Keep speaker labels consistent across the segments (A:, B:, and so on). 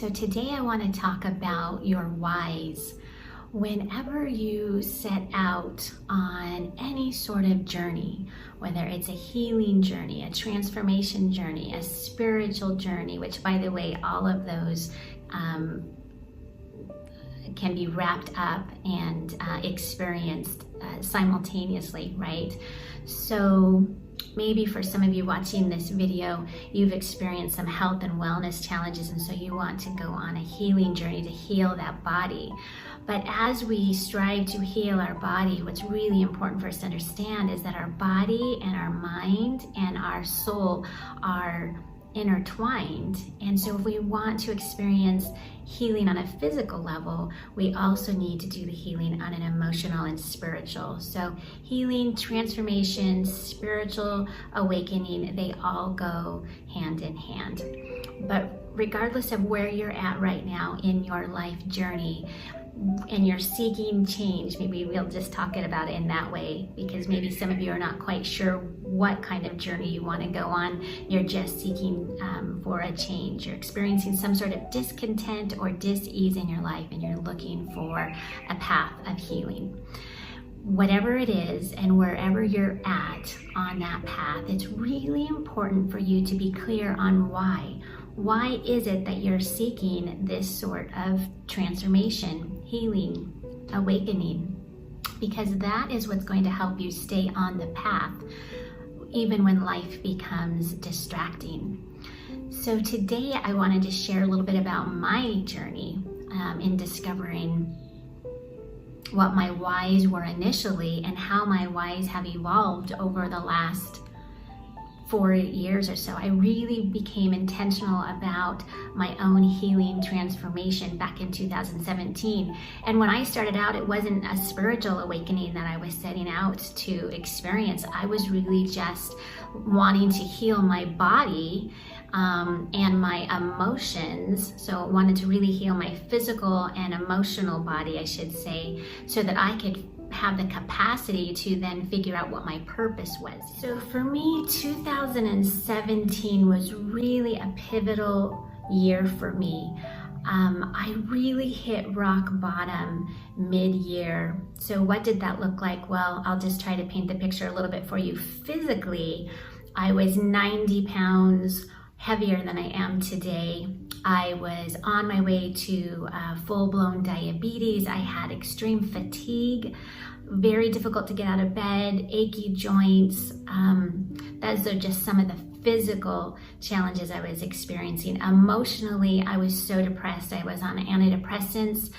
A: So today I want to talk about your whys. Whenever you set out on any sort of journey, whether it's a healing journey, a transformation journey, a spiritual journey, which by the way, all of those can be wrapped up and experienced simultaneously, right? So maybe for some of you watching this video, you've experienced some health and wellness challenges, and so you want to go on a healing journey to heal that body. But as we strive to heal our body, what's really important for us to understand is that our body and our mind and our soul are intertwined. And so if we want to experience healing on a physical level, we also need to do the healing on an emotional and spiritual. So healing, transformation, spiritual awakening, they all go hand in hand. But regardless of where you're at right now in your life journey, and you're seeking change, maybe we'll just talk about it in that way, because maybe some of you are not quite sure what kind of journey you want to go on. You're just seeking for a change. You're experiencing some sort of discontent or dis-ease in your life, and you're looking for a path of healing. Whatever it is and wherever you're at on that path, it's really important for you to be clear on why. Why is it that you're seeking this sort of transformation, healing, awakening? Because that is what's going to help you stay on the path, even when life becomes distracting. So today I wanted to share a little bit about my journey in discovering what my whys were initially and how my whys have evolved over the last 4 years or so. I really became intentional about my own healing transformation back in 2017. And when I started out, it wasn't a spiritual awakening that I was setting out to experience. I was really just wanting to heal my body and my emotions. So I wanted to really heal my physical and emotional body, I should say, so that I could have the capacity to then figure out what my purpose was. So for me, 2017 was really a pivotal year for me. I really hit rock bottom mid-year. So what did that look like? Well, I'll just try to paint the picture a little bit for you. Physically, I was 90 pounds heavier than I am today. I was on my way to full-blown diabetes. I had extreme fatigue, very difficult to get out of bed, achy joints. Those are just some of the physical challenges I was experiencing. Emotionally, I was so depressed. I was on antidepressants.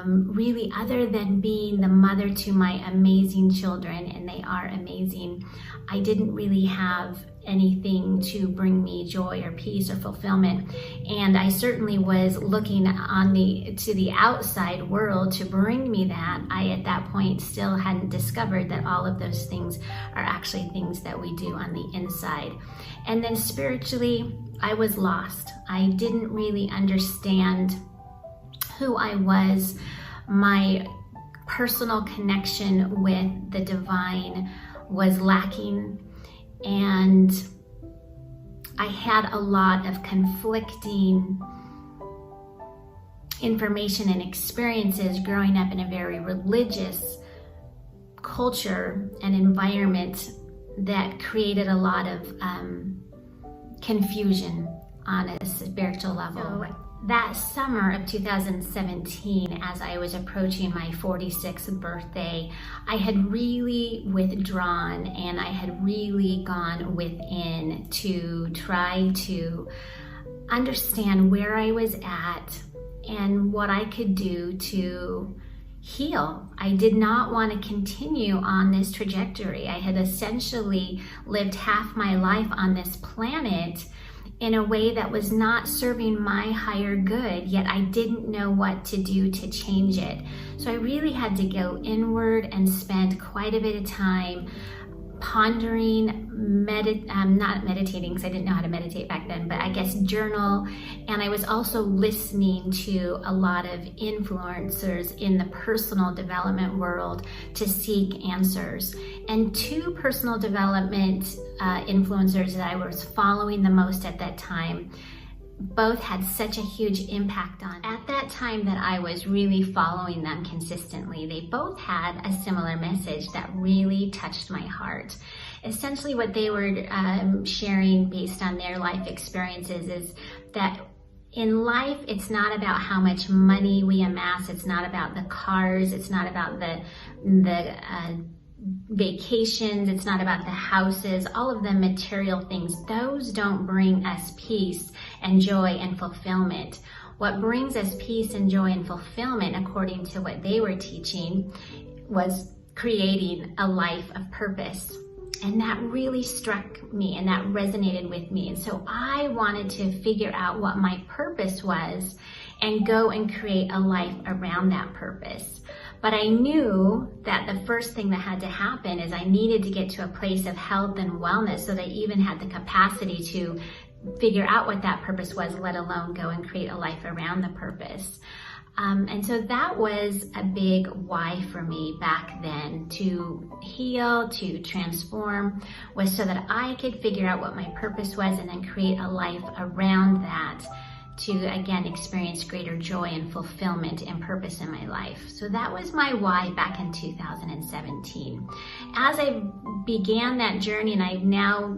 A: Really, other than being the mother to my amazing children, and they are amazing, I didn't really have anything to bring me joy or peace or fulfillment. And I certainly was looking to the outside world to bring me that. I, at that point, still hadn't discovered that all of those things are actually things that we do on the inside. And then spiritually, I was lost. I didn't really understand who I was. My personal connection with the divine was lacking, and I had a lot of conflicting information and experiences growing up in a very religious culture and environment that created a lot of confusion on a spiritual level. So that summer of 2017, as I was approaching my 46th birthday, I had really withdrawn, and I had really gone within to try to understand where I was at and what I could do to heal. I did not want to continue on this trajectory. I had essentially lived half my life on this planet in a way that was not serving my higher good, yet I didn't know what to do to change it. So I really had to go inward and spend quite a bit of time pondering, not meditating because I didn't know how to meditate back then, but I guess journal. And I was also listening to a lot of influencers in the personal development world to seek answers. And two personal development influencers that I was following the most at that time both had such a huge impact on. At that time that I was really following them consistently, they both had a similar message that really touched my heart. Essentially what they were sharing based on their life experiences is that in life, it's not about how much money we amass. It's not about the cars. It's not about the vacations. It's not about the houses, all of the material things. Those don't bring us peace and joy and fulfillment. What brings us peace and joy and fulfillment, according to what they were teaching, was creating a life of purpose. And that really struck me and that resonated with me. And so I wanted to figure out what my purpose was and go and create a life around that purpose. But I knew that the first thing that had to happen is I needed to get to a place of health and wellness so that I even had the capacity to figure out what that purpose was, let alone go and create a life around the purpose. And so that was a big why for me back then, to heal, to transform, was so that I could figure out what my purpose was and then create a life around that to, again, experience greater joy and fulfillment and purpose in my life. So that was my why back in 2017. As I began that journey, and I've now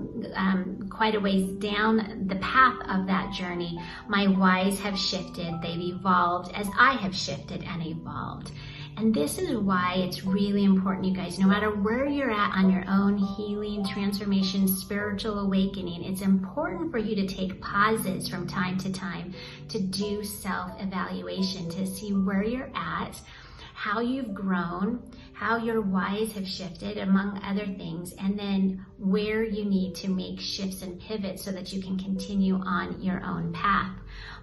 A: quite a ways down the path of that journey, my whys have shifted. They've evolved as I have shifted and evolved. And this is why it's really important, you guys, no matter where you're at on your own healing, transformation, spiritual awakening, it's important for you to take pauses from time to time to do self-evaluation, to see where you're at, how you've grown, how your whys have shifted, among other things, and then where you need to make shifts and pivots so that you can continue on your own path.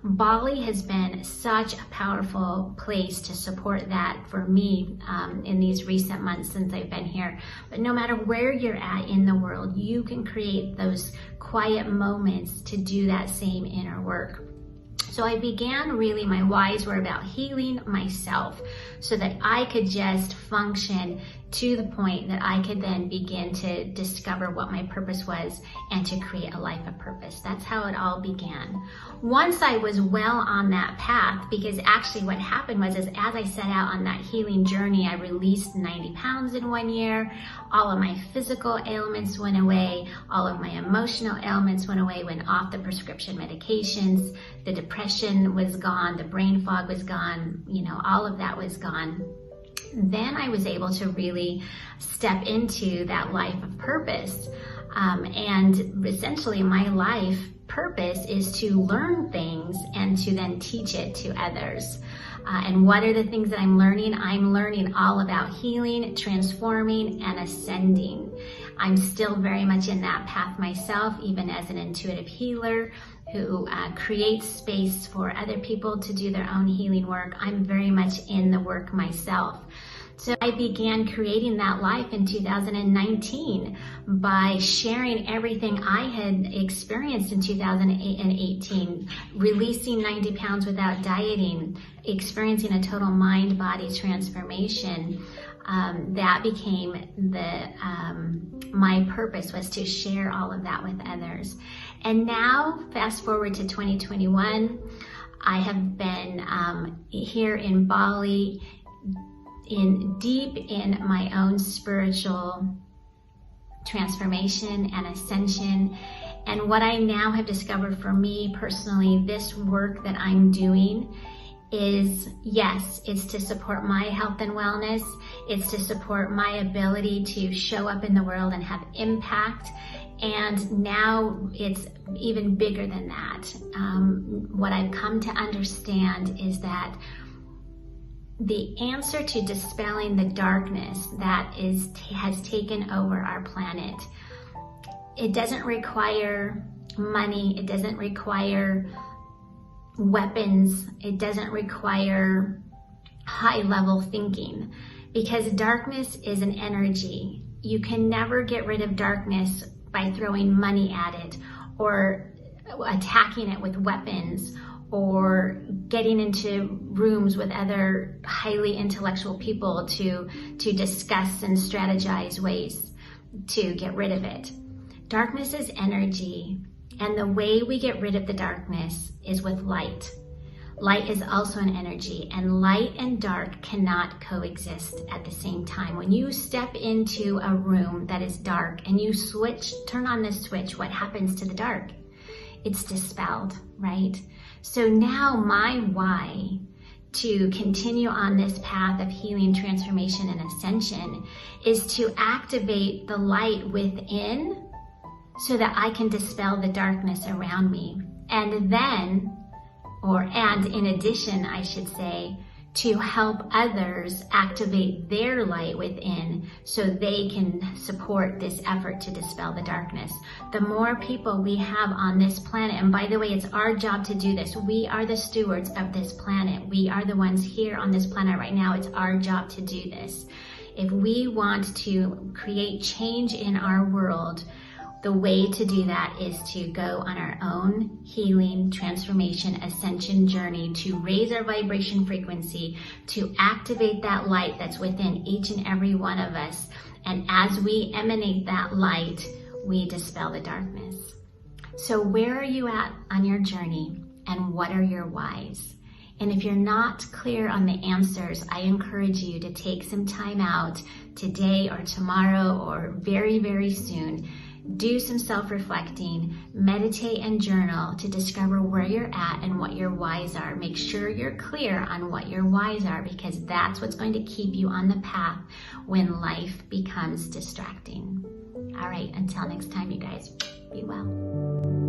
A: Bali has been such a powerful place to support that for me in these recent months since I've been here. But no matter where you're at in the world, you can create those quiet moments to do that same inner work. So I began, really, my whys were about healing myself so that I could just function to the point that I could then begin to discover what my purpose was and to create a life of purpose. That's how it all began. Once I was well on that path, because actually what happened was, as I set out on that healing journey, I released 90 pounds in 1 year. All of my physical ailments went away. All of my emotional ailments went away, went off the prescription medications. The depression was gone. The brain fog was gone. All of that was gone. Then I was able to really step into that life of purpose. And essentially my life purpose is to learn things and to then teach it to others. And what are the things that I'm learning? I'm learning all about healing, transforming, and ascending. I'm still very much in that path myself, even as an intuitive healer who creates space for other people to do their own healing work. I'm very much in the work myself. So I began creating that life in 2019 by sharing everything I had experienced in 2018, releasing 90 pounds without dieting, experiencing a total mind-body transformation. That became my purpose, was to share all of that with others. And now, fast forward to 2021, I have been here in Bali, deep in my own spiritual transformation and ascension. And what I now have discovered for me personally, this work that I'm doing is, yes, it's to support my health and wellness. It's to support my ability to show up in the world and have impact. And now it's even bigger than that. What I've come to understand is that the answer to dispelling the darkness that has taken over our planet, it doesn't require money, it doesn't require weapons, it doesn't require high-level thinking, because darkness is an energy. You can never get rid of darkness by throwing money at it or attacking it with weapons or getting into rooms with other highly intellectual people to discuss and strategize ways to get rid of it. Darkness is energy, And the way we get rid of the darkness is with light. Light is also an energy, and light and dark cannot coexist at the same time. When you step into a room that is dark and you turn on this switch, what happens to the dark? It's dispelled, right? So now my why to continue on this path of healing, transformation, and ascension is to activate the light within so that I can dispel the darkness around me. And in addition, I should say, to help others activate their light within so they can support this effort to dispel the darkness. The more people we have on this planet, and by the way, it's our job to do this. We are the stewards of this planet. We are the ones here on this planet right now. It's our job to do this. If we want to create change in our world, the way to do that is to go on our own healing, transformation, ascension journey to raise our vibration frequency, to activate that light that's within each and every one of us. And as we emanate that light, we dispel the darkness. So where are you at on your journey, and what are your whys? And if you're not clear on the answers, I encourage you to take some time out today or tomorrow or very, very soon. Do some self-reflecting, meditate and journal to discover where you're at and what your whys are. Make sure you're clear on what your whys are, because that's what's going to keep you on the path when life becomes distracting. All right, until next time, you guys, be well.